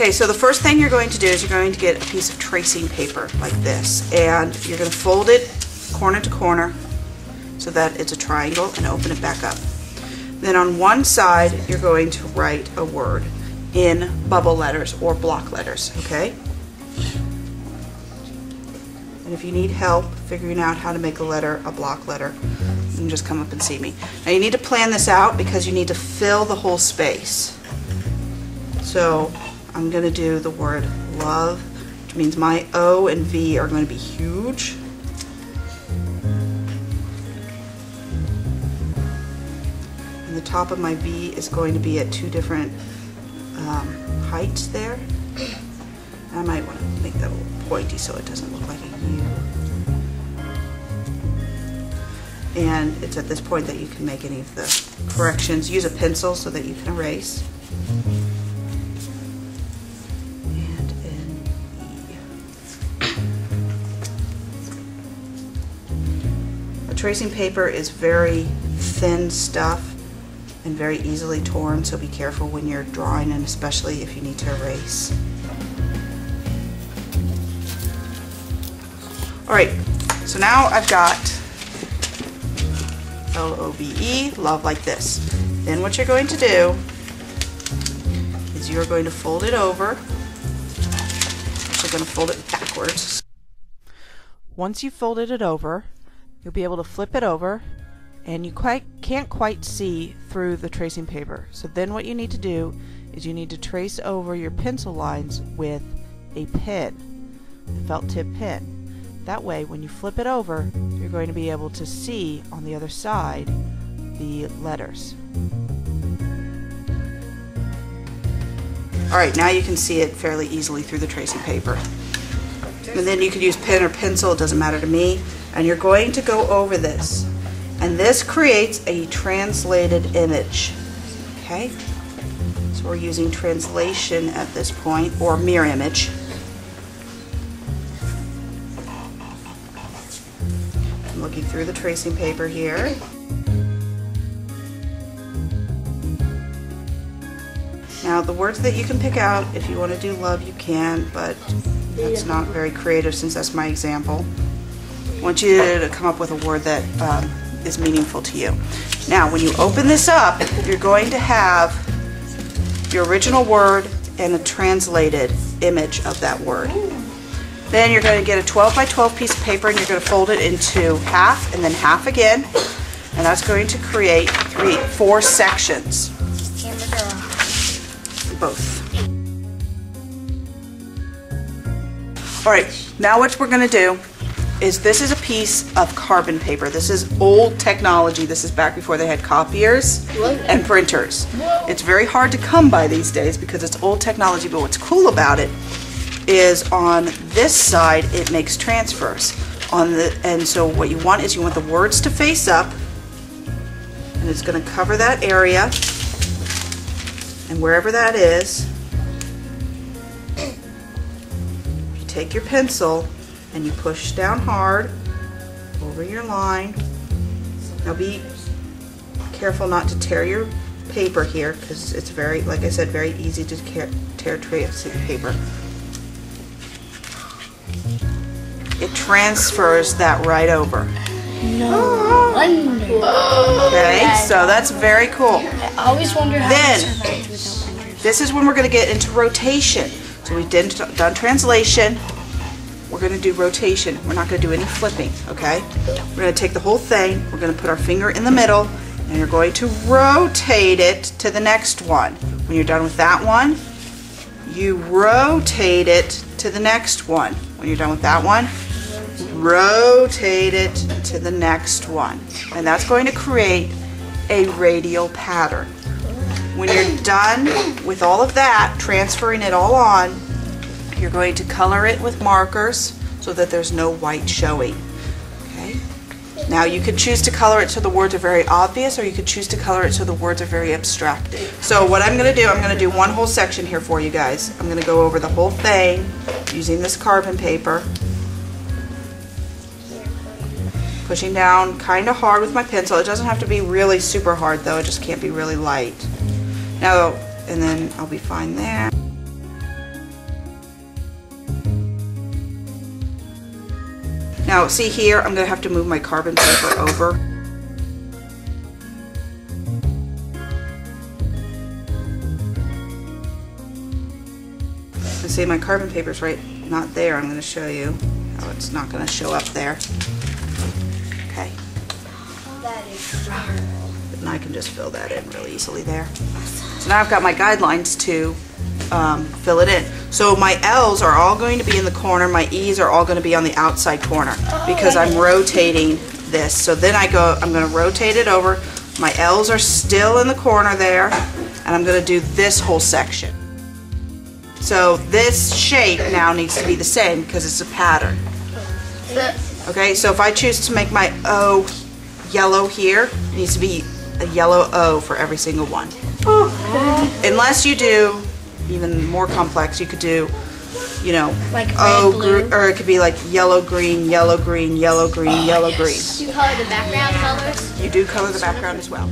Okay, so the first thing you're going to do is you're going to get a piece of tracing paper like this, and you're going to fold it corner to corner so that it's a triangle and open it back up. Then on one side you're going to write a word in bubble letters or block letters, okay? And if you need help figuring out how to make a letter a block letter, you can just come up and see me. Now you need to plan this out because you need to fill the whole space. So I'm going to do the word love, which means my O and V are going to be huge. And the top of my V is going to be at two different heights there. I might want to make that a little pointy so it doesn't look like a U. And it's at this point that you can make any of the corrections. Use a pencil so that you can erase. And an E. The tracing paper is very thin stuff and very easily torn, so be careful when you're drawing, and especially if you need to erase. Alright, so now I've got L-O-V-E, love, like this. Then what you're going to do is you're going to fold it over. You're going to fold it backwards. Once you've folded it over, you'll be able to flip it over, and you can't quite see through the tracing paper. So then what you need to do is you need to trace over your pencil lines with a pen, a felt tip pen. That way when you flip it over, you're going to be able to see on the other side the letters. Alright, now you can see it fairly easily through the tracing paper. And then you could use pen or pencil, it doesn't matter to me. And you're going to go over this. And this creates a translated image. Okay? So we're using translation at this point, or mirror image. I'm looking through the tracing paper here. Now the words that you can pick out, if you want to do love, you can, but that's not very creative since that's my example. I want you to come up with a word that is meaningful to you. Now when you open this up, you're going to have your original word and a translated image of that word. Then you're going to get a 12 by 12 piece of paper and you're going to fold it into half and then half again, and that's going to create four sections. Both. Alright, now what we're going to do is this is a piece of carbon paper. This is old technology. This is back before they had copiers and printers. It's very hard to come by these days because it's old technology, but what's cool about it is on this side it makes transfers. And so what you want is you want the words to face up, and it's going to cover that area, and wherever that is, you take your pencil and you push down hard over your line. Now be careful not to tear your paper here because it's very, like I said, very easy to tear tracing paper. It transfers that right over. No wonder. Okay, so that's very cool. I always wonder how Then, this is when we're going to get into rotation. So we've done translation. We're going to do rotation. We're not going to do any flipping, okay? We're going to take the whole thing, we're going to put our finger in the middle, and you're going to rotate it to the next one. When you're done with that one, you rotate it to the next one. When you're done with that one, rotate it to the next one. And that's going to create a radial pattern. When you're done with all of that, transferring it all on, you're going to color it with markers so that there's no white showing. Okay? Now you could choose to color it so the words are very obvious, or you could choose to color it so the words are very abstract. So what I'm going to do, I'm going to do one whole section here for you guys. I'm going to go over the whole thing using this carbon paper. Pushing down kind of hard with my pencil. It doesn't have to be really super hard though, it just can't be really light. Now, and then I'll be fine there. Now see here, I'm going to have to move my carbon paper over. And see, my carbon paper's right, not there. I'm going to show you how it's not going to show up there. Okay. That is hard. And I can just fill that in really easily there. So now I've got my guidelines to fill it in. So my L's are all going to be in the corner, my E's are all going to be on the outside corner because I'm rotating this. So then I'm going to rotate it over. My L's are still in the corner there, and I'm going to do this whole section. So this shape now needs to be the same because it's a pattern. Okay, so if I choose to make my O yellow here, it needs to be a yellow O for every single one. Unless you do even more complex, you could do, you know, like O, red, blue. or it could be like yellow, green, yellow, green, yellow, green, yellow, green. Do you color the background colors? You do color the background as well.